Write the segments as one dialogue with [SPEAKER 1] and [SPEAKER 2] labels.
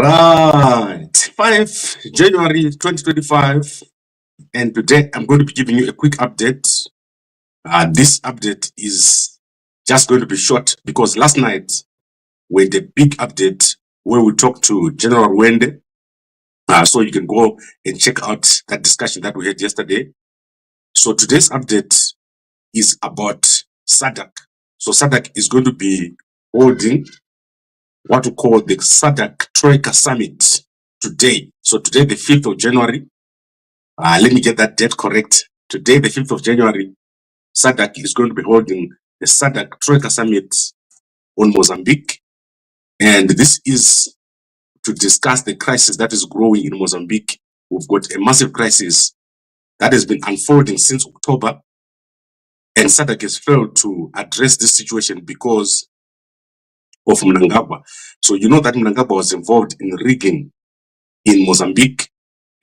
[SPEAKER 1] Right, 5 January 2025, and today I'm going to be giving you a quick update. This update is just going to be short because last night we had a big update where we talked to General Wende. So you can go and check out that discussion that we had yesterday. So today's update is about SADC. So SADC is going to be holding what we call the SADC Troika Summit today. So today, the 5th of January, let me get that date correct. Today, the 5th of January, SADC is going to be holding the SADC Troika Summit on Mozambique. And this is to discuss the crisis that is growing in Mozambique. We've got a massive crisis that has been unfolding since October. And SADC has failed to address this situation because of Mnangagwa. So you know that Mnangagwa was involved in rigging in Mozambique,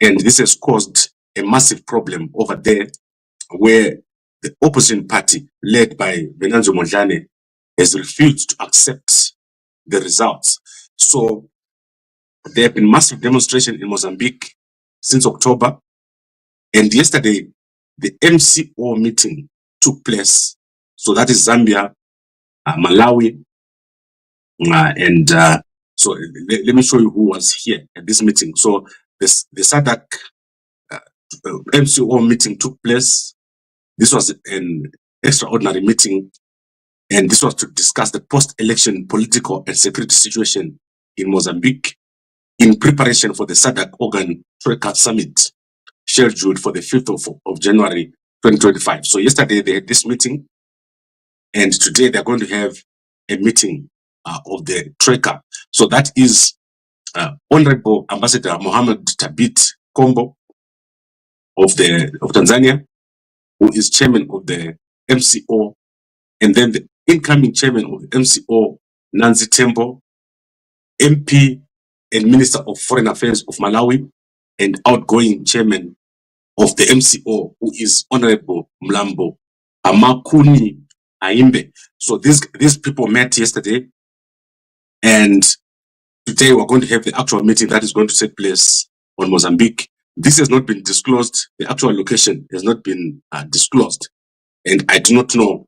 [SPEAKER 1] and this has caused a massive problem over there where the opposition party led by Vencancio Mondlane has refused to accept the results. So there have been massive demonstrations in Mozambique since October, and yesterday the MCO meeting took place. So that is Zambia, Malawi, so let me show you who was here at this meeting. So the SADC MCO meeting took place. This was an extraordinary meeting, and this was to discuss the post-election political and security situation in Mozambique in preparation for the SADC Organ Troika Summit scheduled for the 5th of January 2025. So yesterday they had this meeting, and today they're going to have a meeting of the Troika. So that is Honorable Ambassador Mohammed Tabit Kombo of Tanzania, who is chairman of the MCO, and then the incoming chairman of the MCO, Nancy Tembo, MP and Minister of Foreign Affairs of Malawi, and outgoing chairman of the MCO, who is Honorable Mlambo Amakuni Aimbe. So these people met yesterday, and today we're going to have the actual meeting that is going to take place on Mozambique. This has not been disclosed. The actual location has not been disclosed, and I do not know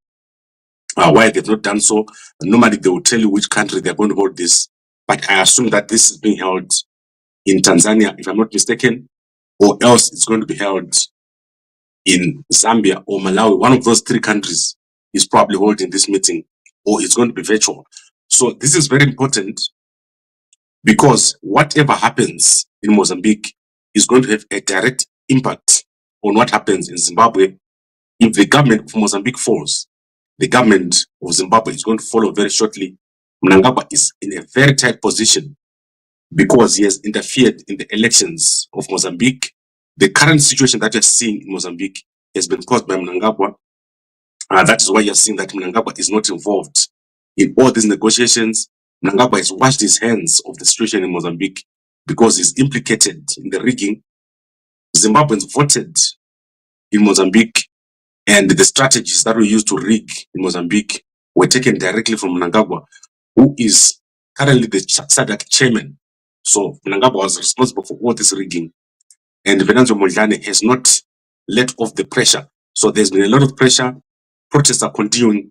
[SPEAKER 1] why they've not done so. Normally they will tell you which country they're going to hold this, but I assume that this is being held in Tanzania, if I'm not mistaken, or else it's going to be held in Zambia or Malawi. One of those 3 countries is probably holding this meeting, or it's going to be virtual. So this is very important because whatever happens in Mozambique is going to have a direct impact on what happens in Zimbabwe. If the government of Mozambique falls, the government of Zimbabwe is going to follow very shortly. Mnangagwa is in a very tight position because he has interfered in the elections of Mozambique. The current situation that you're seeing in Mozambique has been caused by Mnangagwa. That is why you're seeing that Mnangagwa is not involved in all these negotiations. Mnangagwa has washed his hands of the situation in Mozambique because he's implicated in the rigging. Zimbabweans voted in Mozambique, and the strategies that were used to rig in Mozambique were taken directly from Mnangagwa, who is currently the SADC chairman. So Mnangagwa was responsible for all this rigging, and Vencancio Mondlane has not let off the pressure. So there's been a lot of pressure. Protests are continuing,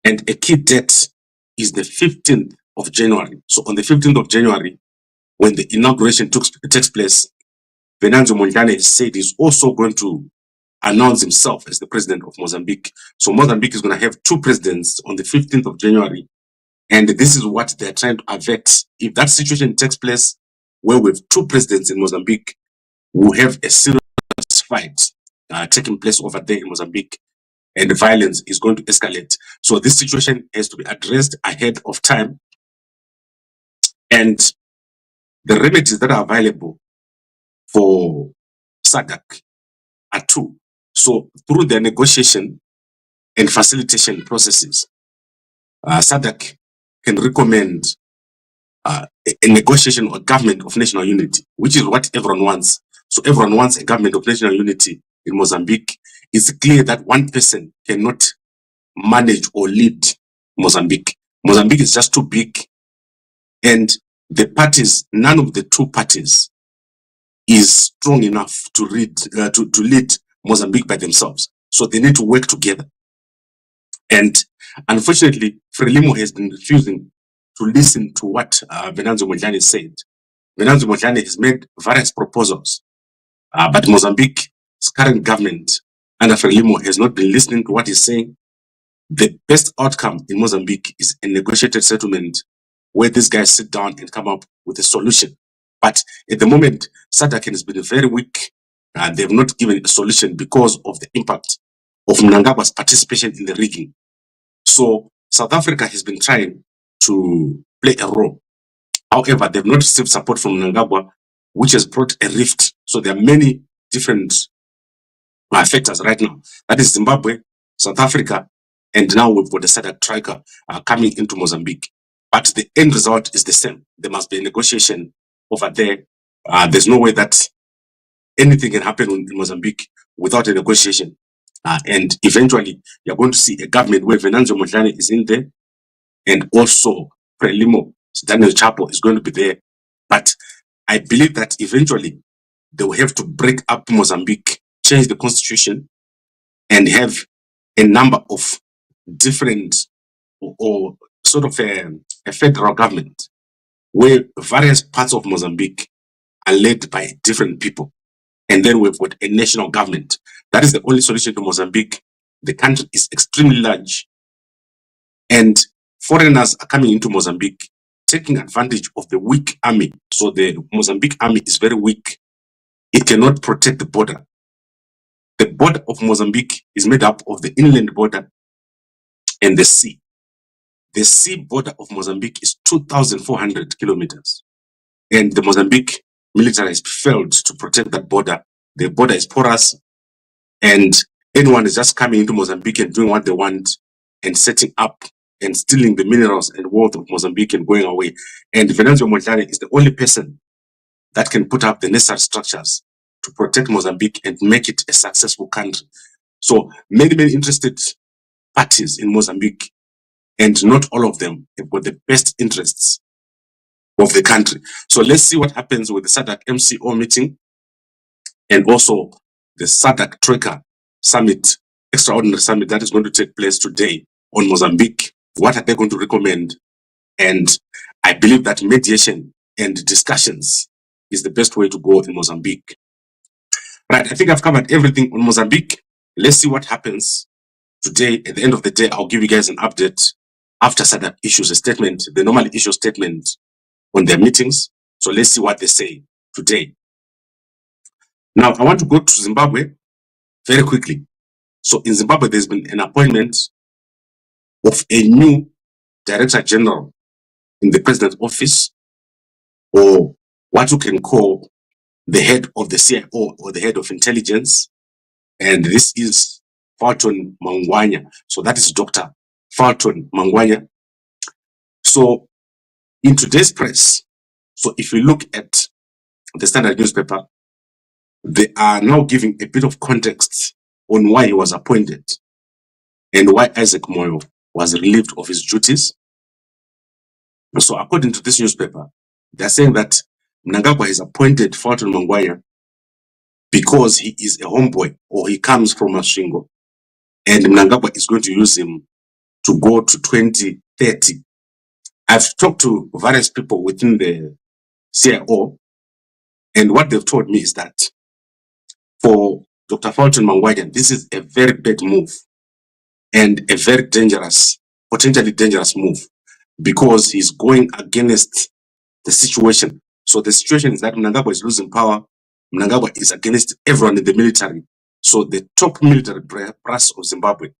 [SPEAKER 1] and a key date is the 15th of January. So on the 15th of January, when the inauguration takes place, Vencancio Mondlane has said he's also going to announce himself as the president of Mozambique. So Mozambique is going to have 2 presidents on the 15th of January. And this is what they're trying to avert. If that situation takes place, where we have 2 presidents in Mozambique, we'll have a serious fight taking place over there in Mozambique, and the violence is going to escalate. So this situation has to be addressed ahead of time. And the remedies that are available for SADC are 2. So through the negotiation and facilitation processes, SADC can recommend a negotiation or government of national unity, which is what everyone wants. So everyone wants a government of national unity in Mozambique. It's clear that one person cannot manage or lead Mozambique. Mozambique is just too big, and the parties, none of the two parties is strong enough to lead Mozambique by themselves. So they need to work together. And unfortunately, Frelimo has been refusing to listen to what Vencancio Mondlane said. Vencancio Mondlane has made various proposals, but Mozambique's current government under Frelimo has not been listening to what he's saying. The best outcome in Mozambique is a negotiated settlement where these guys sit down and come up with a solution. But at the moment, SADC has been very weak. They have not given a solution because of the impact of Mnangagwa's participation in the rigging. So South Africa has been trying to play a role. However, they've not received support from Mnangagwa, which has brought a rift. So there are many different factors right now. That is Zimbabwe, South Africa, and now we've got the SADC Troika coming into Mozambique. But the end result is the same. There must be a negotiation over there. There's no way that anything can happen in Mozambique without a negotiation. And eventually, you're going to see a government where Vencancio Mondlane is in there, and also Frelimo, Daniel Chapo is going to be there. But I believe that eventually they will have to break up Mozambique, change the constitution, and have a number of different or sort of a federal government where various parts of Mozambique are led by different people. And then we've got a national government. That is the only solution to Mozambique. The country is extremely large, and foreigners are coming into Mozambique, taking advantage of the weak army. So the Mozambique army is very weak. It cannot protect the border. The border of Mozambique is made up of the inland border and the sea. The sea border of Mozambique is 2,400 kilometers. And the Mozambique military has failed to protect that border. The border is porous, and anyone is just coming into Mozambique and doing what they want and setting up and stealing the minerals and wealth of Mozambique and going away. And Vencancio Mondlane is the only person that can put up the necessary structures to protect Mozambique and make it a successful country. So many interested parties in Mozambique, and not all of them have got the best interests of the country. So let's see what happens with the SADC MCO meeting and also the SADC Troika summit, extraordinary summit that is going to take place today on Mozambique. What are they going to recommend? And I believe that mediation and discussions is the best way to go in Mozambique. Right, I think I've covered everything on Mozambique. Let's see what happens today. At the end of the day, I'll give you guys an update after SADC issues a statement. They normally issue a statement on their meetings. So let's see what they say today. Now, I want to go to Zimbabwe very quickly. So in Zimbabwe, there's been an appointment of a new Director General in the President's office, or what you can call the head of the CIO or the head of intelligence. And this is Fulton Mangwanya. So that is Dr. Fulton Mangwanya. So in today's press, so if you look at the Standard newspaper, they are now giving a bit of context on why he was appointed and why Isaac Moyo was relieved of his duties. So according to this newspaper, they're saying that Mnangagwa has appointed Fulton Mangwanya because he is a homeboy, or he comes from Masvingo, and Mnangagwa is going to use him to go to 2030. I've talked to various people within the CIO, and what they've told me is that for Dr. Fulton Mangwanya, this is a very bad move and a very dangerous, potentially dangerous move, because he's going against the situation. So the situation is that Mnangagwa is losing power. Mnangagwa is against everyone in the military. So the top military brass of Zimbabwe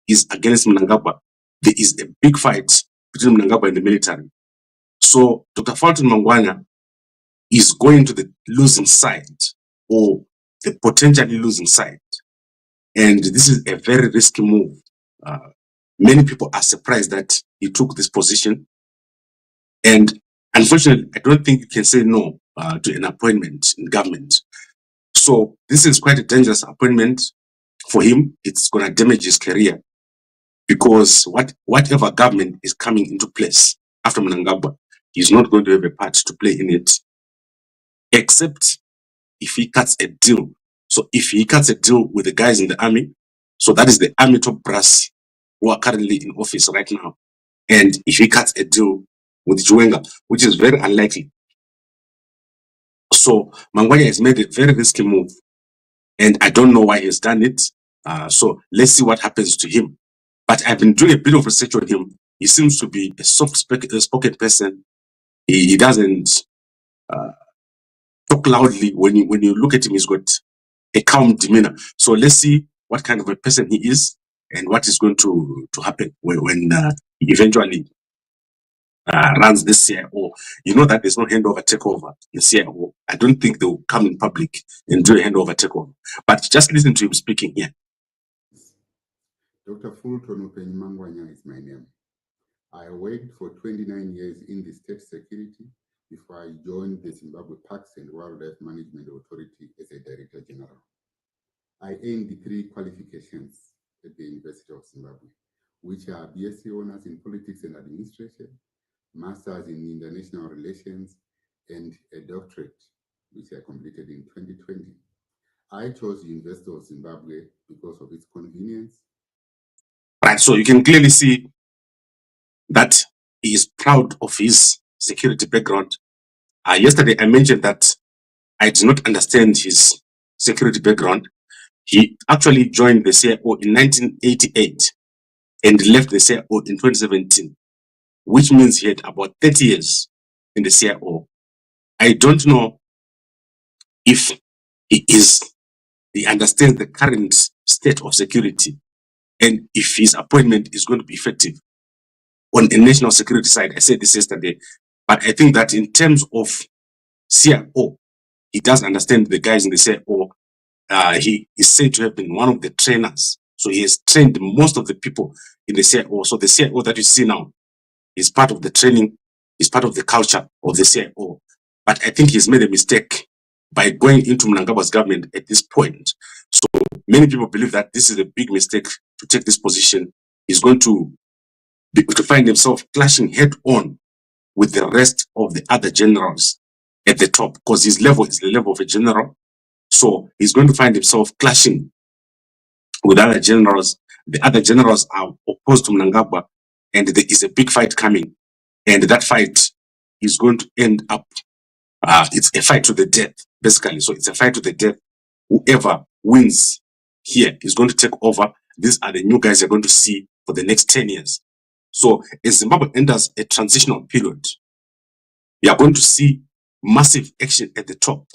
[SPEAKER 1] is against Mnangagwa. There is a big fight between Mnangagwa and the military. So Dr. Fulton Mangwanya is going to the losing side, or the potentially losing side. And this is a very risky move. Many people are surprised that he took this position. And unfortunately, I don't think you can say no to an appointment in government. So this is quite a dangerous appointment for him. It's going to damage his career, because whatever government is coming into place after Mnangagwa he's not going to have a part to play in it, except if he cuts a deal. So if he cuts a deal with the guys in the army, so that is the army top brass who are currently in office right now. And if he cuts a deal with Chiwenga, which is very unlikely. So Mangwanya has made a very risky move, and I don't know why he's done it. So let's see what happens to him. But I've been doing a bit of research on him. He seems to be a soft-spoken person. He doesn't talk loudly. When you look at him, he's got a calm demeanor. So let's see what kind of a person he is and what is going to happen when he eventually runs this CIO. You know that there's no handover takeover in CIO. I don't think they will come in public and do a handover takeover. But just listen to him speaking here.
[SPEAKER 2] Dr. Fulton Upenyu Mangwanya is my name. I worked for 29 years in the state security before I joined the Zimbabwe Parks and Wildlife Management Authority as a Director General. I earned 3 qualifications at the University of Zimbabwe, which are BSc Hons in Politics and Administration, Masters in International Relations, and a doctorate, which I completed in 2020. I chose the University of Zimbabwe because of its convenience.
[SPEAKER 1] Right, so you can clearly see that he is proud of his security background. Yesterday, I mentioned that I did not understand his security background. He actually joined the CIO in 1988 and left the CIO in 2017, which means he had about 30 years in the CIO. I don't know if he understands the current state of security and if his appointment is going to be effective on a national security side. I said this yesterday, but I think that in terms of CIO, he does understand the guys in the CIO. He is said to have been one of the trainers. So he has trained most of the people in the CIO. So the CIO that you see now is part of the training, is part of the culture of the CIO. But I think he's made a mistake by going into Mnangagwa's government at this point. So many people believe that this is a big mistake to take this position. He's going to find himself clashing head on with the rest of the other generals at the top, because his level is the level of a general. So he's going to find himself clashing with other generals. The other generals are opposed to Mnangagwa, and there is a big fight coming. And that fight is going to end up, it's a fight to the death, basically. So it's a fight to the death. Whoever wins here is going to take over. These are the new guys you're going to see for the next 10 years. So as Zimbabwe enters a transitional period, we are going to see massive action at the top.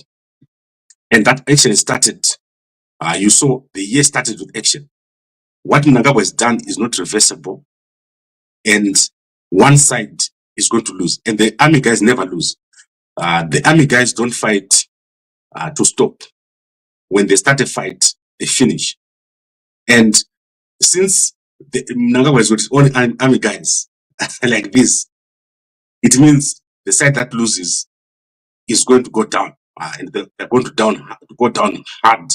[SPEAKER 1] And that action started, you saw the year started with action. What Mnangagwa has done is not reversible, and one side is going to lose. And the army guys never lose. The army guys don't fight to stop. When they start a fight, they finish. And since Mnangagwa has got his own army guys like this, it means the side that loses is going to go down, and they're going to go down hard.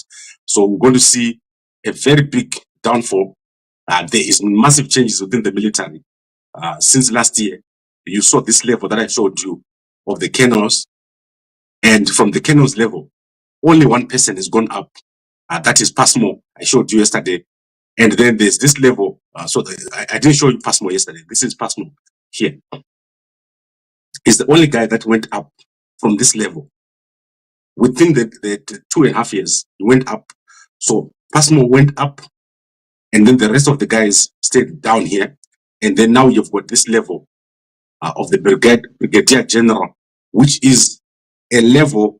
[SPEAKER 1] So we're going to see a very big downfall. There is massive changes within the military. Since last year, you saw this level that I showed you of the colonels, and from the colonels level, only one person has gone up. That is Passmo. I showed you yesterday. And then there's this level. I didn't show you Passmo yesterday. This is Passmo here. He's the only guy that went up from this level. Within the 2.5 years, he went up. So Passmo went up, and then the rest of the guys stayed down here. And then now you've got this level of the Brigadier General, which is a level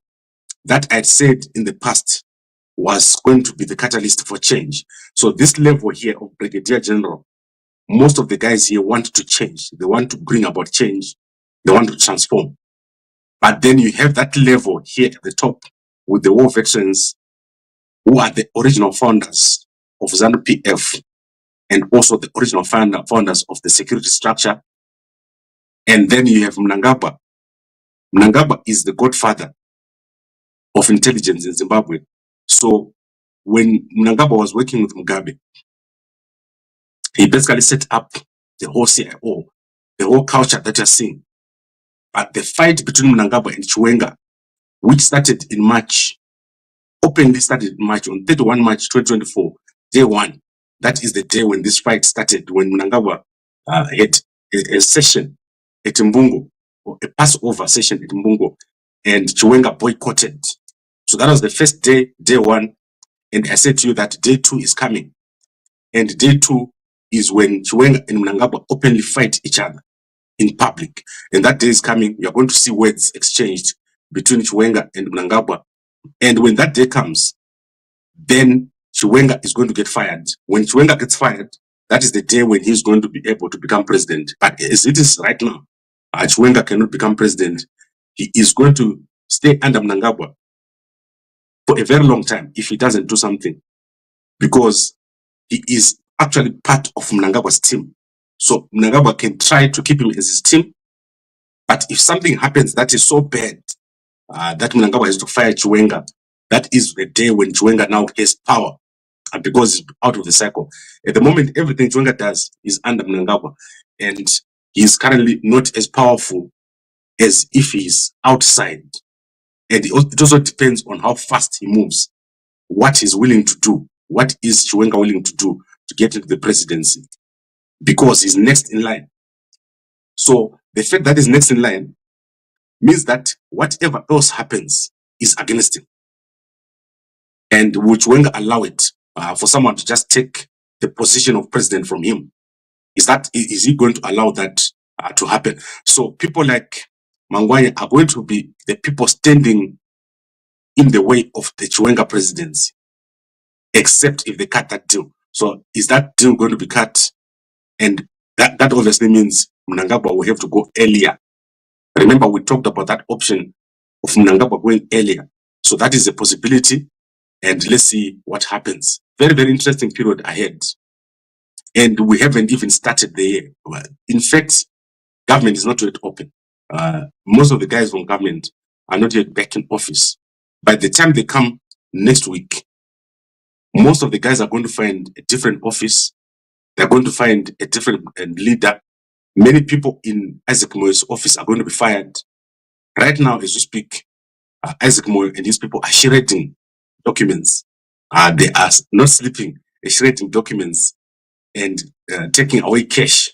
[SPEAKER 1] that I'd said in the past was going to be the catalyst for change. So this level here of Brigadier General, most of the guys here want to change. They want to bring about change. They want to transform. But then you have that level here at the top with the war veterans who are the original founders of ZANU-PF and also the original founders of the security structure. And then you have Mnangagwa. Mnangagwa is the godfather of intelligence in Zimbabwe. So when Mnangagwa was working with Mugabe, he basically set up the whole CIO, the whole culture that you're seeing. But the fight between Mnangagwa and Chiwenga, which started in March, openly started in March, on 31 March 2024, day one. That is the day when this fight started, when Mnangagwa had a session at Mbungo, or a Passover session at Mbungo, and Chiwenga boycotted. So that was the first day, day one. And I said to you that day two is coming. And day two is when Chiwenga and Mnangagwa openly fight each other in public. And that day is coming. You are going to see words exchanged between Chiwenga and Mnangagwa. And when that day comes, then Chiwenga is going to get fired. When Chiwenga gets fired, that is the day when he's going to be able to become president. But as it is right now, Chiwenga cannot become president. He is going to stay under Mnangagwa for a very long time if he doesn't do something, because he is actually part of Mnangagwa's team. So Mnangagwa can try to keep him as his team, but if something happens that is so bad that Mnangagwa has to fire Chiwenga, that is the day when Chiwenga now has power, because he's out of the cycle. At the moment, everything Chiwenga does is under Mnangagwa, and he is currently not as powerful as if he's outside. And it also depends on how fast he moves, what he's willing to do, what is Chiwenga willing to do to get into the presidency, because he's next in line. So the fact that he's next in line means that whatever else happens is against him. And will Chiwenga allow it for someone to just take the position of president from him? Is he going to allow that to happen? So people like Mangwanya are going to be the people standing in the way of the Chiwenga presidency, except if they cut that deal. So is that deal going to be cut? And that obviously means Mnangagwa will have to go earlier. Remember, we talked about that option of Mnangagwa going earlier. So that is a possibility. And let's see what happens. Very, very interesting period ahead. And we haven't even started the year. In fact, government is not yet open. Most of the guys from government are not yet back in office. By the time they come next week, most of the guys are going to find a different office. They're going to find a different leader. Many people in Isaac Moyo's office are going to be fired. Right now, as we speak, Isaac Moyo and his people are shredding documents. They are not sleeping, they're shredding documents and taking away cash.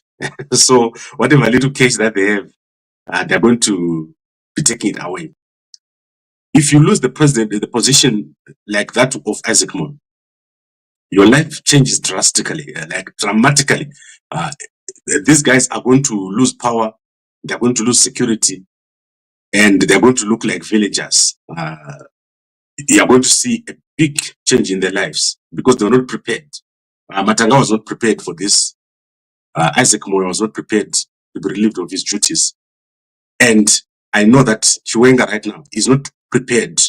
[SPEAKER 1] So whatever little cash that they have, they're going to be taking it away. If you lose the president in the position like that of Isaac Moyo, your life changes drastically, like dramatically. These guys are going to lose power, they're going to lose security, and they're going to look like villagers. You're going to see a big change in their lives because they're not prepared. Matanga was not prepared for this. Isaac Moyo was not prepared to be relieved of his duties. And I know that Chiwenga right now is not prepared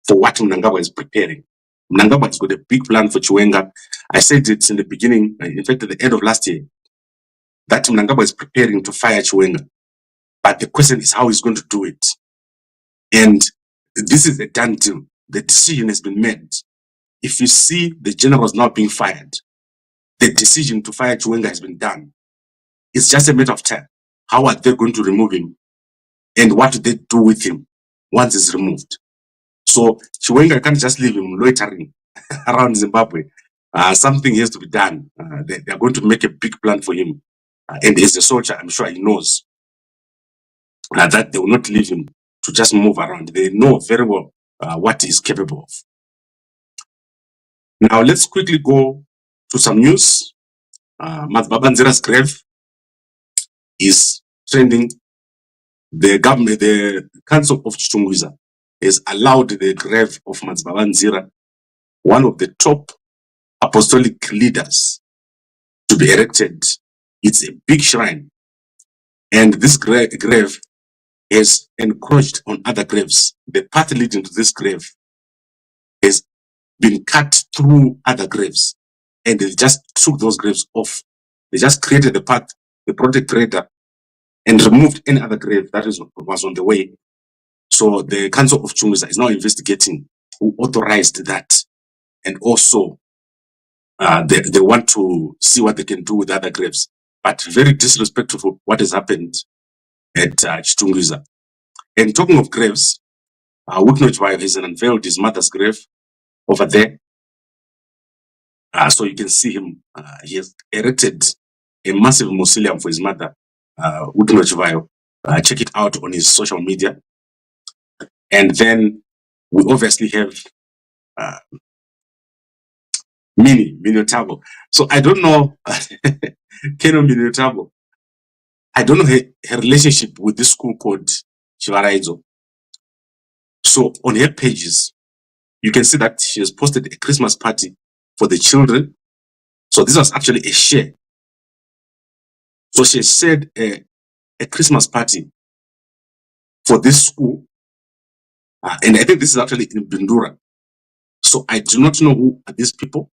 [SPEAKER 1] for what Mnangagwa is preparing. Mnangagwa has got a big plan for Chiwenga. I said it in the beginning, in fact, at the end of last year, that Mnangagwa is preparing to fire Chiwenga. But the question is how he's going to do it. And this is a done deal. The decision has been made. If you see the generals now being fired, the decision to fire Chiwenga has been done. It's just a matter of time. How are they going to remove him? And what do they do with him once he's removed? So Chiwenga can't just leave him loitering around Zimbabwe. Something has to be done. They are going to make a big plan for him. And as a soldier, I'm sure he knows that they will not leave him to just move around. They know very well what he is capable of. Now let's quickly go to some news. Mazibabanzira's grave is trending. The government, the Council of Chitungwiza, has allowed the grave of Mazibabanzira, one of the top apostolic leaders, to be erected. It's a big shrine, and this grave has encroached on other graves. The path leading to this grave has been cut through other graves, and they just took those graves off. They just created the path, the project creator, and removed any other grave that was on the way. So the Council of Chitungwiza is now investigating who authorized that, and also they want to see what they can do with other graves. But very disrespectful what has happened at Chitungwiza. And talking of graves, Upenyu has unveiled his mother's grave over there. So you can see him. He has erected a massive mausoleum for his mother, Upenyu. Check it out on his social media. And then we obviously have Mutoko. So I don't know, Keno Mutoko. I don't know her relationship with this school called Chivaraizo. So on her pages, you can see that she has posted a Christmas party for the children. So this was actually a share. So she said a Christmas party for this school. And I think this is actually in Bindura. So I do not know who are these people.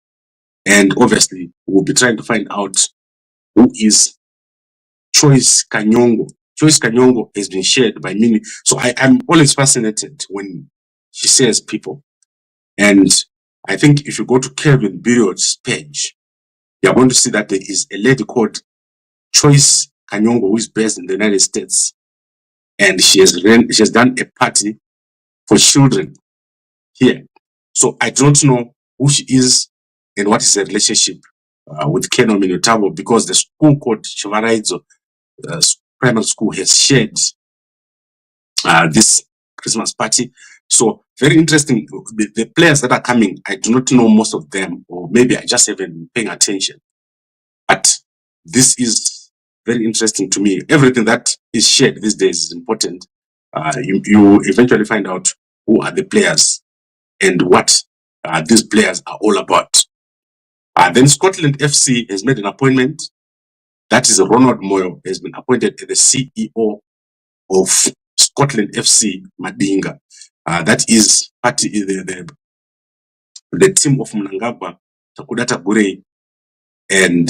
[SPEAKER 1] And obviously, we'll be trying to find out who is Choice Kanyongo. Choice Kanyongo has been shared by many. So I'm always fascinated when she shares people. And I think if you go to Kevin Buriot's page, you're going to see that there is a lady called Choice Kanyongo who is based in the United States. And she has done a party for children here. So I don't know who she is and what is her relationship with Keno Mutoko, because the school called Chivaraizo primary school has shared this Christmas party. So very interesting. The players that are coming, I do not know most of them, or maybe I just haven't been paying attention. But this is very interesting to me. Everything that is shared these days is important. You eventually find out who are the players and what these players are all about. Then Scotand FC has made an appointment. That is Ronald Moyo has been appointed as the CEO of Scotand FC Madinga. That is the team of Mnangagwa, Takudata Gure, and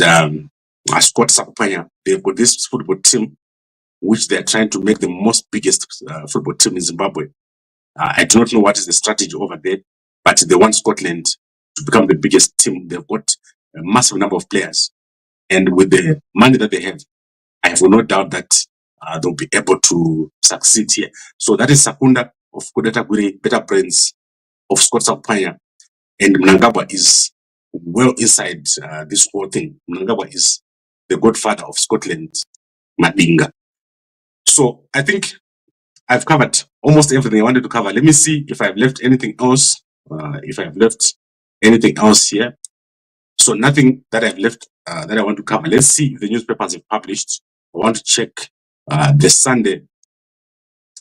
[SPEAKER 1] Scott Sakupanya. They've got this football team, which they're trying to make the most biggest football team in Zimbabwe. I do not know what is the strategy over there, but they want Scotland to become the biggest team. They've got a massive number of players. And with the money that they have, I have no doubt that they'll be able to succeed here. So that is Sakunda of Kudata Gure, Better Brains of Scott Sakupanya. And Mnangagwa is well inside this whole thing. Mnangagwa is the godfather of Scotland Madinga. So I think I've covered almost everything I wanted to cover. Let me see if I've left anything else. If I've left anything else here. So nothing that I've left that I want to cover. Let's see if the newspapers have published. I want to check the Sunday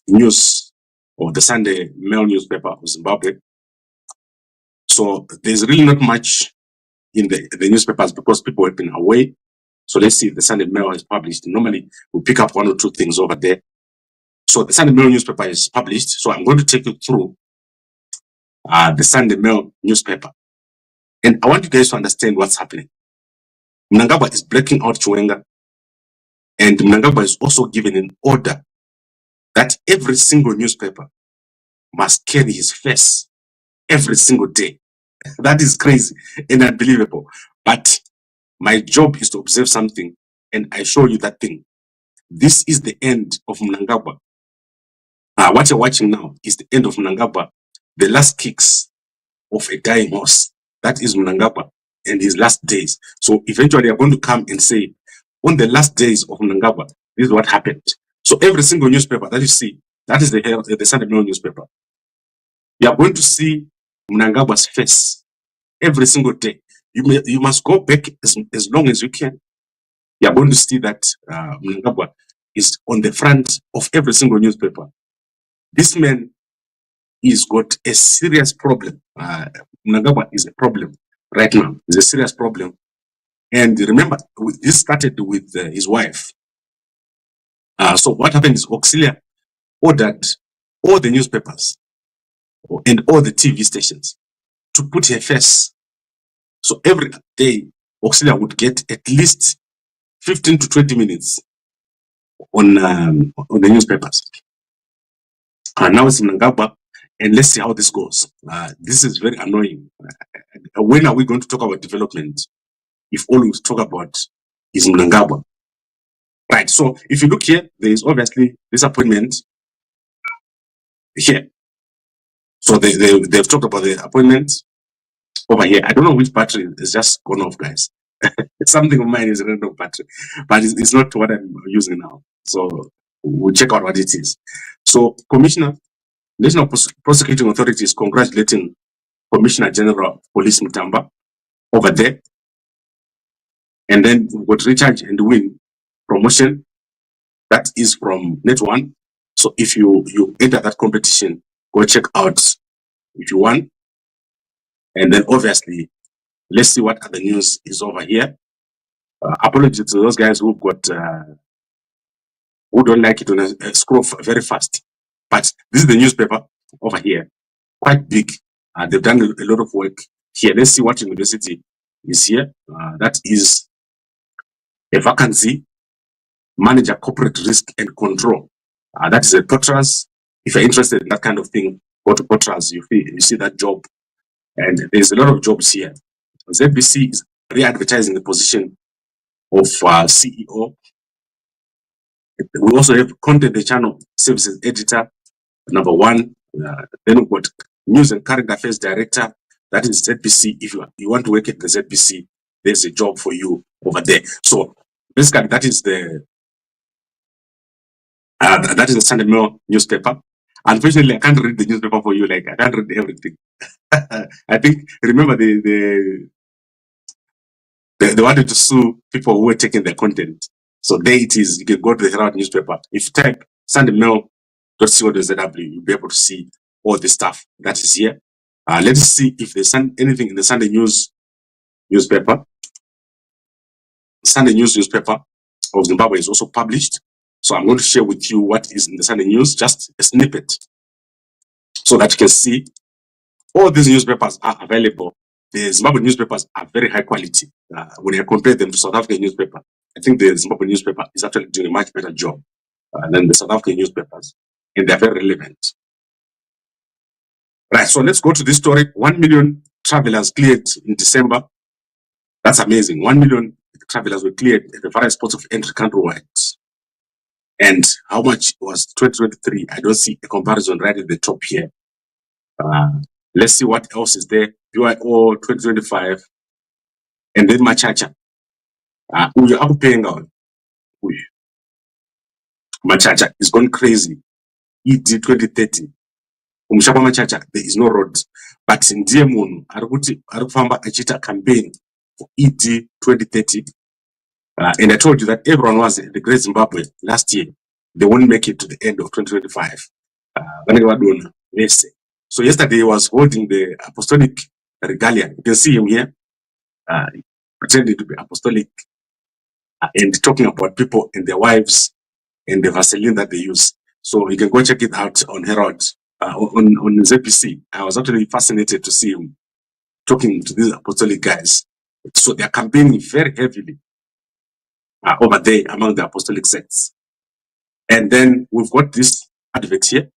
[SPEAKER 1] news or the Sunday Mail newspaper of Zimbabwe. So there's really not much in the newspapers because people have been away. So let's see if the Sunday Mail has published. Normally we pick up one or two things over there. So the Sunday Mail newspaper is published. So I'm going to take you through the Sunday Mail newspaper. And I want you guys to understand what's happening. Mnangagwa is breaking out Chiwenga. And Mnangagwa is also given an order that every single newspaper must carry his face every single day. That is crazy and unbelievable. But my job is to observe something and I show you that thing. This is the end of Mnangagwa. What you're watching now is the end of Mnangagwa, the last kicks of a dying horse. That is Mnangagwa and his last days. So eventually I'm going to come and say, on the last days of Mnangagwa, this is what happened. So every single newspaper that you see, that is the Sunday Mail newspaper. You are going to see Mnangagwa's face every single day. You must go back as long as you can. You are going to see that Mnangagwa is on the front of every single newspaper. This man is got a serious problem. Mnangagwa is a problem right now. It's a serious problem. And remember, this started with his wife. So what happened is Auxilia ordered all the newspapers and all the TV stations to put her face. So every day, Auxilia would get at least 15 to 20 minutes on the newspapers. Now it's Mnangagwa, and let's see how this goes. This is very annoying. When are we going to talk about development if all we talk about is Mnangagwa? Right, so if you look here, there is obviously this appointment here. So they've talked about the appointment over here. I don't know which battery is just gone off, guys. It's something of mine is a random battery, but it's not what I'm using now. So we'll check out what it is. So Commissioner, National Prosecuting Authority is congratulating Commissioner General Police Mutamba over there. And then we've got Recharge and Win promotion. That is from Net One. So if you enter that competition, go check out if you want. And then obviously, let's see what other news is over here. Apologies to those guys who've got who don't like it when I scroll very fast. But this is the newspaper over here, quite big. They've done a lot of work here. Let's see what university is here. That is a vacancy, manager corporate risk and control. That is a Potras. If you're interested in that kind of thing, go to Potras. You see that job, and there's a lot of jobs here. ZBC is re-advertising the position of CEO. We also have content the channel services editor, number 1. Then we've got news and current affairs director. That is ZBC. If you want to work at the ZBC, there's a job for you over there. So basically, that is the Sunday Mail newspaper. Unfortunately, I can't read the newspaper for you. Like, I can't read everything. I think, remember, they wanted to sue people who were taking their content. So there it is. You can go to the Herald newspaper. If you type sundaymail.co.zw, you'll be able to see all the stuff that is here. Let's see if there's anything in the Sunday News newspaper. Sunday News newspaper of Zimbabwe is also published. So I'm going to share with you what is in the Sunday News, just a snippet, so that you can see all these newspapers are available. The Zimbabwe newspapers are very high quality. When you compare them to South African newspaper, I think the Zimbabwe newspaper is actually doing a much better job than the South African newspapers, and they're very relevant. Right, so let's go to this story. 1 million travelers cleared in December. That's amazing. 1 million travelers were cleared at the various ports of entry countrywide. And how much was 2023? I don't see a comparison right at the top here. Let's see what else is there. UIO 2025. And then Machacha. We are paying out. Machacha is going crazy. ED 2030. Umshapa Machacha, there is no road. But in Diemun, Arukufamba Achita campaign for ED 2030. And I told you that everyone was in the Great Zimbabwe last year. They won't make it to the end of 2025. So yesterday he was holding the Apostolic regalia. You can see him here, pretending to be Apostolic, and talking about people and their wives and the Vaseline that they use. So you can go check it out on Herald, on ZPC. I was actually fascinated to see him talking to these Apostolic guys. So they are campaigning very heavily over there among the Apostolic sects. And then we've got this advert here,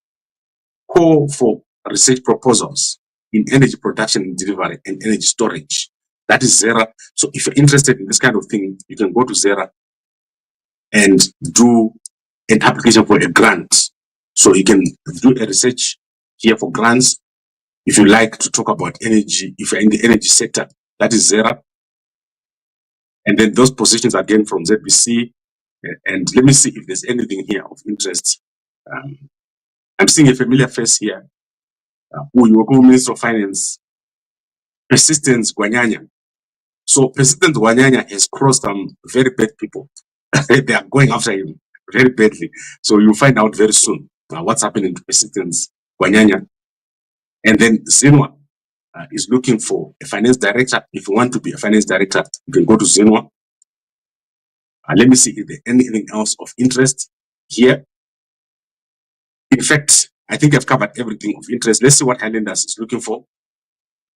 [SPEAKER 1] call for research proposals in energy production and delivery and energy storage. That is Zera. So if you're interested in this kind of thing, you can go to Zera and do an application for a grant. So you can do a research here for grants. If you like to talk about energy, if you're in the energy sector, that is Zera. And then those positions again from ZBC. And let me see if there's anything here of interest. I'm seeing a familiar face here. Minister of Finance, Persistence Gwanyanya. So Persistence Gwanyanya has crossed some very bad people. They are going after him very badly. So you'll find out very soon what's happening to Persistence Gwanyanya. And then Zinwa is looking for a finance director. If you want to be a finance director, you can go to Zinwa. Let me see if there's anything else of interest here. In fact, I think I've covered everything of interest. Let's see what Highlanders is looking for.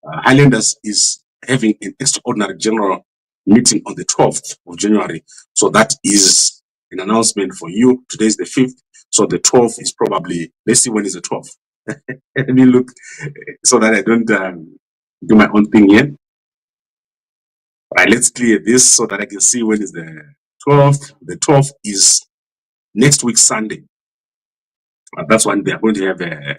[SPEAKER 1] Highlanders is having an extraordinary general meeting on the 12th of January. So that is an announcement for you. Today is the 5th. So the 12th is probably, let's see when is the 12th. Let me look so that I don't do my own thing here. All right, let's clear this so that I can see when is the 12th. The 12th is next week, Sunday. That's when they are going to have a.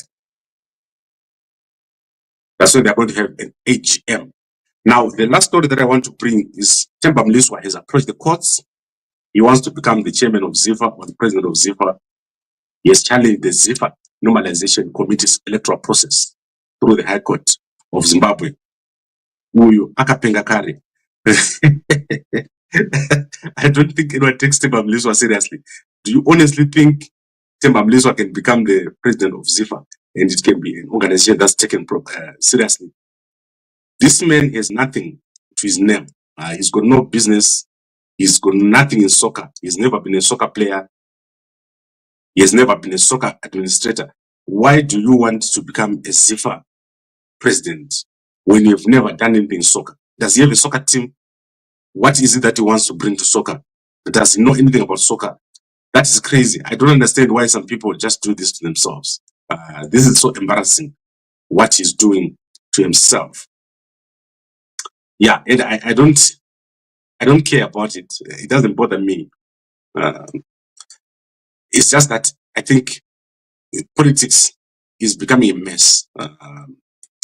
[SPEAKER 1] That's when they are going to have an AGM. Now, the last story that I want to bring is Themba Mliswa has approached the courts. He wants to become the chairman of ZIFA or the president of ZIFA. He has challenged the ZIFA normalization committee's electoral process through the High Court of Zimbabwe. Uyu akapenga kare. I don't think anyone takes Themba Mliswa seriously. Do you honestly think Themba Mliswa can become the president of ZIFA and it can be an organization that's taken seriously? This man has nothing to his name. He's got no business. He's got nothing in soccer. He's never been a soccer player. He has never been a soccer administrator. Why do you want to become a ZIFA president when you've never done anything in soccer? Does he have a soccer team? What is it that he wants to bring to soccer? Does he know anything about soccer? That is crazy. I don't understand why some people just do this to themselves. This is so embarrassing what he's doing to himself. Yeah, and I don't care about it. It doesn't bother me. It's just that I think politics is becoming a mess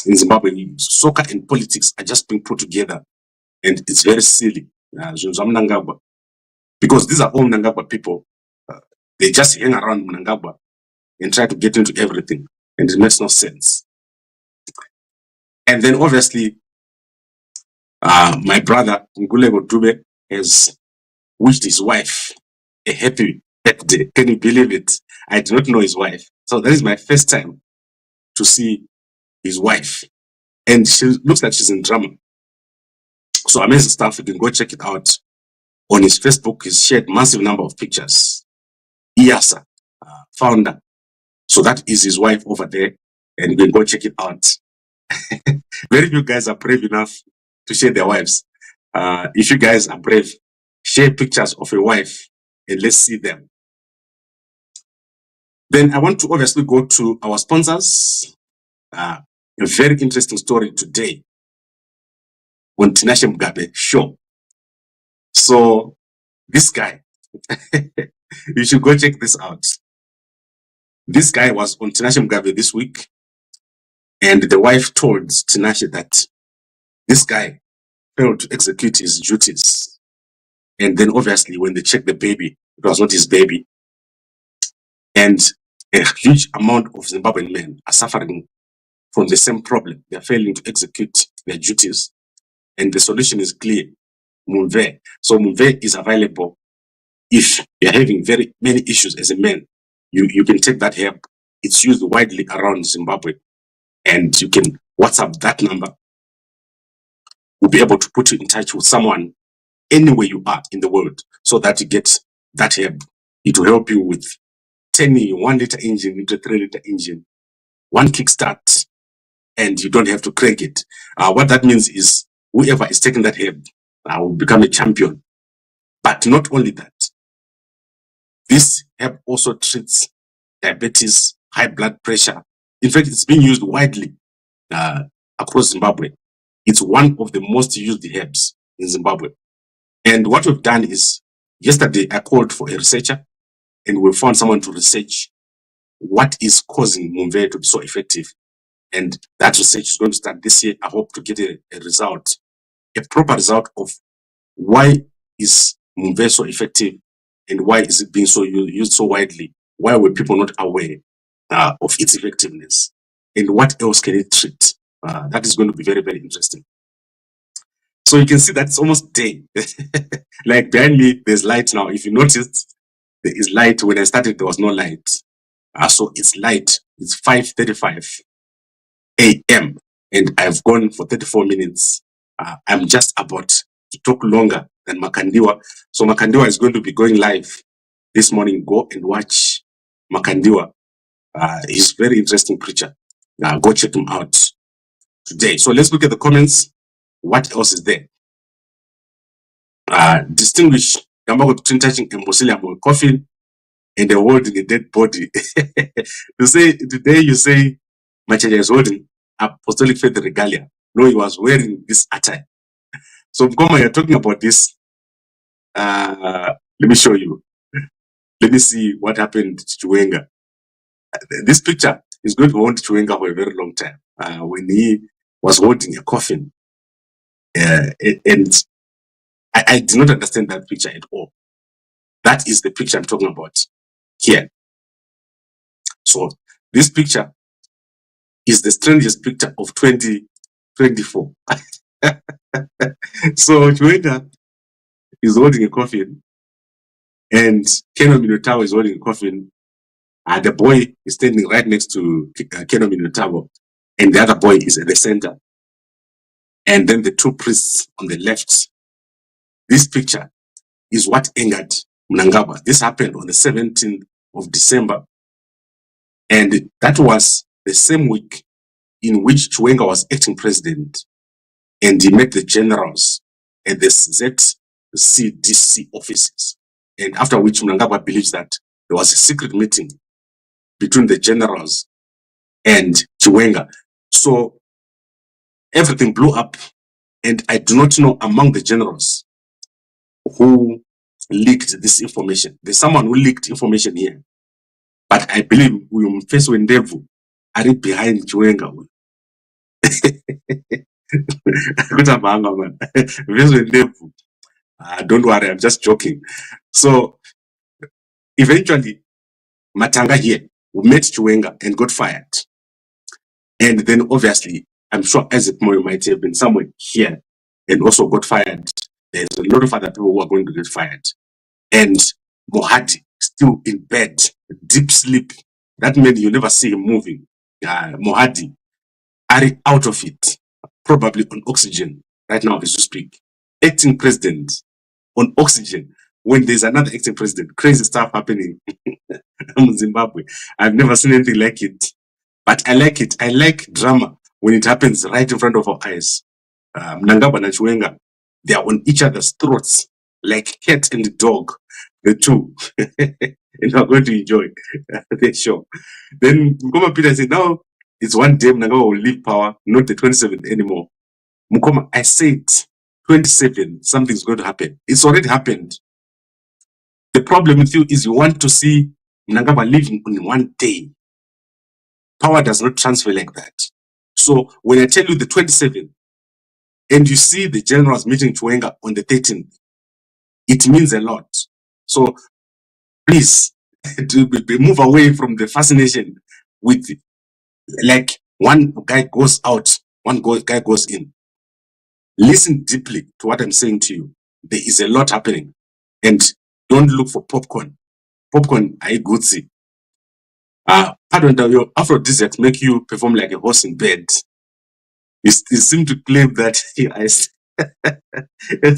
[SPEAKER 1] in Zimbabwe. Soccer and politics are just being put together, and it's very silly. Because these are all Mnangagwa people. They just hang around Mnangagwa and try to get into everything, and it makes no sense. And then obviously, my brother Ngulego Dube has wished his wife a happy birthday. Can you believe it? I do not know his wife. So that is my first time to see his wife. And she looks like she's in drama. So amazing stuff. You can go check it out. On his Facebook, he's shared massive number of pictures. Iyasa, founder. So that is his wife over there. And you can go check it out. Very few guys are brave enough to share their wives. If you guys are brave, share pictures of your wife and let's see them. Then I want to obviously go to our sponsors. A very interesting story today on Tinashe Mugabe show. So this guy, you should go check this out. This guy was on Tinashe Mugabe this week, and the wife told Tinashe that this guy failed to execute his duties. And then obviously when they checked the baby, it was not his baby. And a huge amount of Zimbabwean men are suffering from the same problem. They are failing to execute their duties. And the solution is clear. Mumve. So Mumve is available if you're having very many issues as a man. You can take that help. It's used widely around Zimbabwe. And you can WhatsApp that number. We'll be able to put you in touch with someone anywhere you are in the world so that you get that help. It will help you with 1 liter engine into 3 liter engine, one kickstart, and you don't have to crank it. What that means is whoever is taking that help will become a champion. But not only that, this help also treats diabetes, high blood pressure. In fact, it's being used widely across Zimbabwe. It's one of the most used herbs in Zimbabwe. And what we've done is, yesterday I called for a researcher and we found someone to research what is causing Mumve to be so effective. And that research is going to start this year. I hope to get a result, a proper result of why is Mumve so effective and why is it being so used so widely? Why were people not aware of its effectiveness? And what else can it treat? That is going to be very, very interesting. So you can see that it's almost day. Like behind me, there's light now. If you noticed, there is light. When I started, there was no light. So it's light. It's 5:35 a.m. and I've gone for 34 minutes. I'm just about to talk longer than Makandiwa. So Makandiwa is going to be going live this morning. Go and watch Makandiwa. He's a very interesting preacher. Go check him out today. So let's look at the comments. What else is there? Distinguish Gambago between touching a Muslim coffin and the holding a dead body. Today you say Machaja is holding Apostolic Faith Regalia. No, he was wearing this attire. So Mkoma, you're talking about this. Let me show you. Let me see what happened to Wenga. This picture is going to haunt Chiwenga for a very long time. When he was holding a coffin, and I did not understand that picture at all. That is the picture I'm talking about here. So this picture is the strangest picture of 2024. So Chiwenga is holding a coffin, and Keno Minotauro is holding a coffin. The boy is standing right next to Keno Minotauro, and the other boy is at the center. And then the two priests on the left. This picture is what angered Mnangagwa. This happened on the 17th of December. And that was the same week in which Chiwenga was acting president, and he met the generals at the ZIMPARKS offices. And after which Mnangagwa believes that there was a secret meeting between the generals and Chiwenga. So everything blew up, and I do not know among the generals who leaked this information. There's someone who leaked information here, but I believe we will face Wendevu are behind Chiwenga. Don't worry, I'm just joking. So eventually, Matanga here met Chiwenga and got fired. And then obviously, I'm sure Isaac Moyo might have been somewhere here and also got fired. There's a lot of other people who are going to get fired. And Mohadi still in bed, deep sleep. That means you never see him moving. Mohadi are out of it, probably on oxygen right now as we speak. Acting president on oxygen when there's another acting president. Crazy stuff happening in Zimbabwe. I've never seen anything like it, but I like it. I like drama when it happens right in front of our eyes. Mnangagwa and Chiwenga, they are on each other's throats like cat and dog, the two. And we're going to enjoy the show. Then Mukoma Peter said, now it's one day Mnangagwa will leave power, not the 27th anymore. Mukoma, I said 27, something's going to happen. It's already happened. The problem with you is you want to see Mnangagwa living on one day. Power does not transfer like that. So when I tell you the 27th, and you see the generals meeting Chiwenga on the 13th, it means a lot. So please move away from the fascination with, like, one guy goes out, guy goes in. Listen deeply to what I'm saying to you. There is a lot happening, and don't look for popcorn. Popcorn, I good see. Pardon, your aphrodisiacs make you perform like a horse in bed. You seem to claim that it's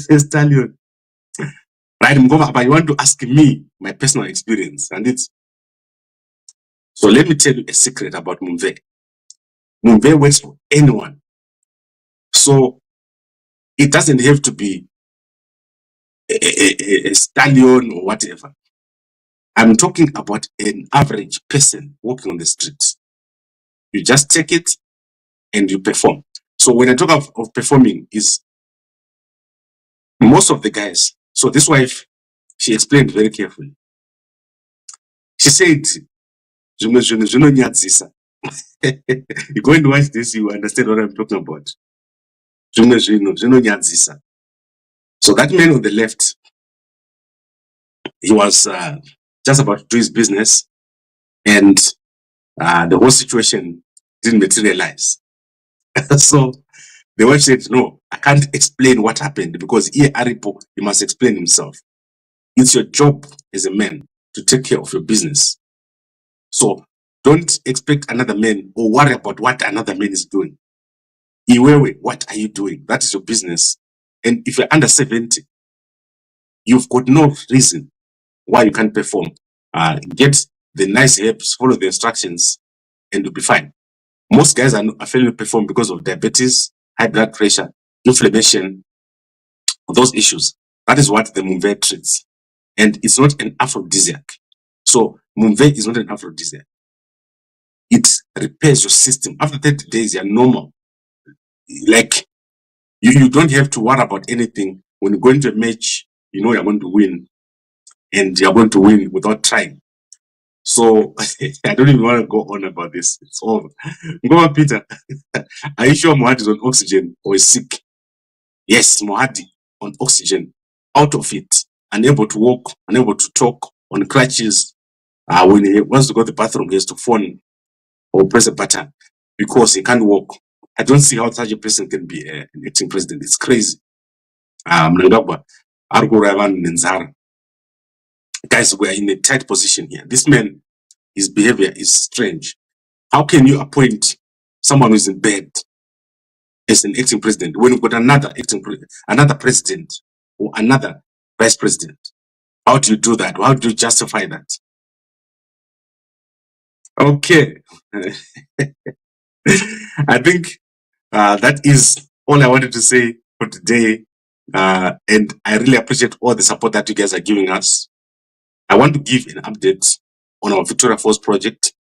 [SPEAKER 1] a stallion. Right, Mgoma, but you want to ask me my personal experience, and it's so. Let me tell you a secret about Mumve. Mumve works for anyone, so it doesn't have to be a stallion or whatever. I'm talking about an average person walking on the street. You just take it and you perform. So when I talk of performing, is most of the guys. So this wife, she explained very carefully. She said, you go and watch this, you understand what I'm talking about. So that man on the left, he was just about to do his business, and the whole situation didn't materialize. So the wife said, no, I can't explain what happened because here Aripo, he must explain himself. It's your job as a man to take care of your business. So don't expect another man or worry about what another man is doing. Iwewe, what are you doing? That is your business. And if you're under 70, you've got no reason why you can't perform. Get the nice herbs, follow the instructions, and you'll be fine. Most guys are failing to perform because of diabetes, high blood pressure, inflammation, those issues. That is what the Mumve treats. And it's not an aphrodisiac. So Mumve is not an aphrodisiac. It repairs your system. After 30 days, you're normal. Like, you don't have to worry about anything. When you go into a match, you know you're going to win. And you're going to win without trying. So I don't even want to go on about this. It's over. Ngoma Peter, are you sure Mohadi is on oxygen or is sick? Yes, Mohadi on oxygen, out of it, unable to walk, unable to talk, on crutches. When he wants to go to the bathroom, he has to phone or press a button because he can't walk. I don't see how such a person can be an acting president. It's crazy. Mnangagwa, Argo Ravan Nenzara. Guys, we are in a tight position here. This man, his behavior is strange. How can you appoint someone who's in bed as an acting president when you've got another another president or another vice president? How do you do that? How do you justify that? Okay. I think that is all I wanted to say for today. And I really appreciate all the support that you guys are giving us. I want to give an update on our Victoria Falls project.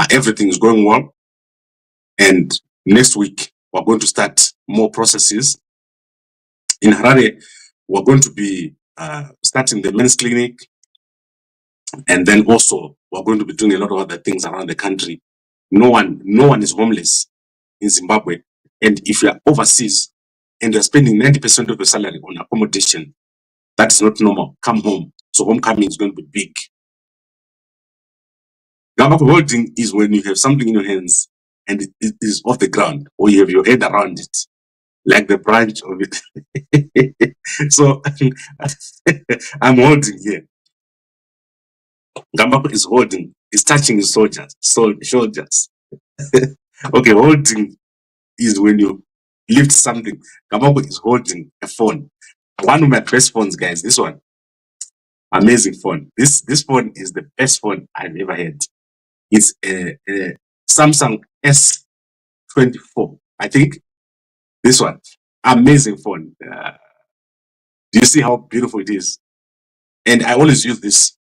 [SPEAKER 1] Everything is going well. And next week, we're going to start more processes. In Harare, we're going to be starting the men's clinic. And then also, we're going to be doing a lot of other things around the country. No one is homeless in Zimbabwe. And if you're overseas and you're spending 90% of your salary on accommodation, that's not normal. Come home. So homecoming is going to be big. Gambako holding is when you have something in your hands and it is off the ground, or you have your head around it, like the branch of it. So I'm holding here. Gambako is holding, is touching his shoulders. Okay, holding is when you lift something. Gambako is holding a phone. One of my best phones, guys. This one, amazing phone. This phone is the best phone I've ever had. It's a Samsung S24, I think. This one, amazing phone. Do you see how beautiful it is? And I always use this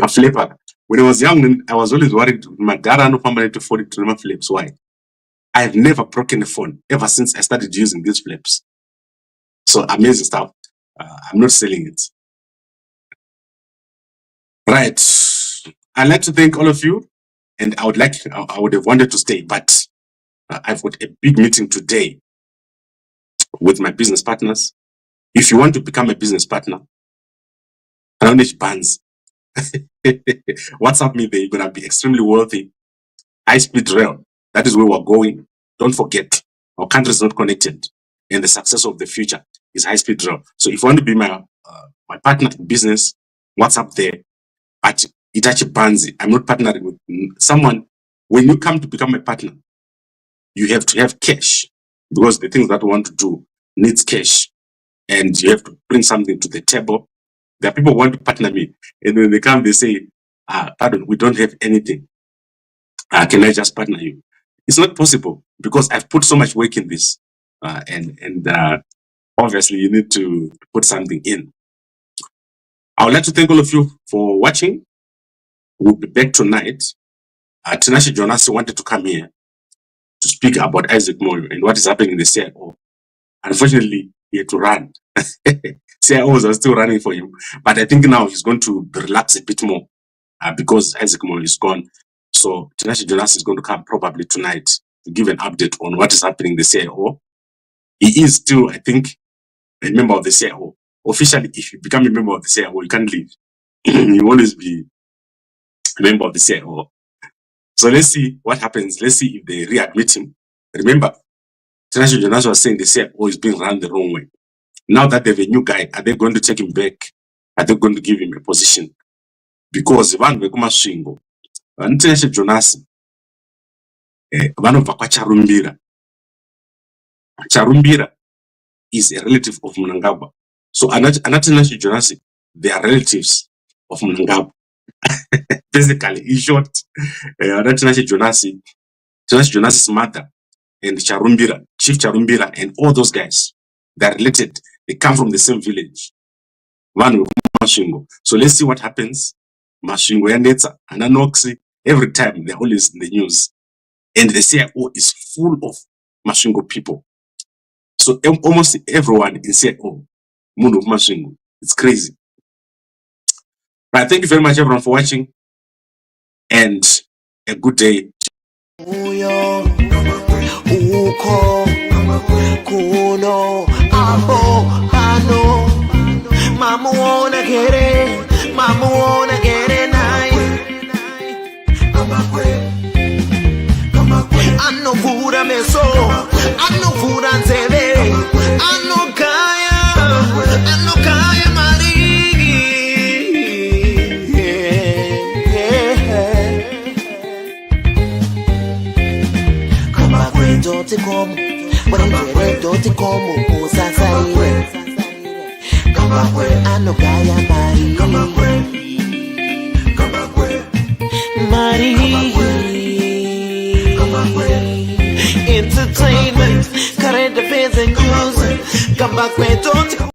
[SPEAKER 1] flipper. When I was young, I was always worried my dad no family to fall into my flips. Why? I've never broken a phone ever since I started using these flips. So amazing stuff. I'm not selling it. Right. I'd like to thank all of you, and I would have wanted to stay, but I've got a big meeting today with my business partners. If you want to become a business partner, Roundage Bands, WhatsApp me there. You're gonna be extremely wealthy. High-speed rail. That is where we're going. Don't forget, our country is not connected, and the success of the future is high-speed rail. So if you want to be my partner in business, WhatsApp there. At Itachi Banzi, I'm not partnering with someone. When you come to become a partner, you have to have cash, because the things that we want to do needs cash, and you have to bring something to the table. There are people who want to partner me, and when they come, they say, pardon, we don't have anything. Can I just partner you? It's not possible, because I've put so much work in this, and obviously you need to put something in. I would like to thank all of you for watching. We'll be back tonight. Tinashe Jonas wanted to come here to speak about Isaac Moyo and what is happening in the CIO. Unfortunately, he had to run. CIOs are still running for him, but I think now he's going to relax a bit more because Isaac Moyo is gone. So Tinashe Jonas is going to come probably tonight to give an update on what is happening in the CIO. He is still, I think, a member of the CIO. Officially, if you become a member of the CIO, you can't leave. You always be a member of the CIO. So let's see what happens. Let's see if they readmit him. Remember, Tinashe Jonas was saying the CIO is being run the wrong way. Now that they have a new guy, are they going to take him back? Are they going to give him a position? Because Van Vekumashingo, Tinashe Jonas, vanobva kwaCharumbira. Charumbira is a relative of Mnangagwa. So Tinashe Jonas, they are relatives of Mnangagwa. Basically, in short, Tinashe Jonas's mother and Charumbira, Chief Charumbira, and all those guys, they're related. They come from the same village. So let's see what happens. Mashingo Yanetsa, Ananoxi, every time they're always in the news. And the CIO is full of Mashingo people. So almost everyone in CIO, Mundo Mashingo. It's crazy. But thank you very much, everyone, for watching. and a good day.
[SPEAKER 3] Uyo, uko, kuno, abo, ano, mamuona gere nai. Ano vura meso, ano vura nzebe, ano kaya mari. Doti como, when doti como, usasaire. Ano kaya mari. Mari. Entertainment, current affairs and news. Come back, don't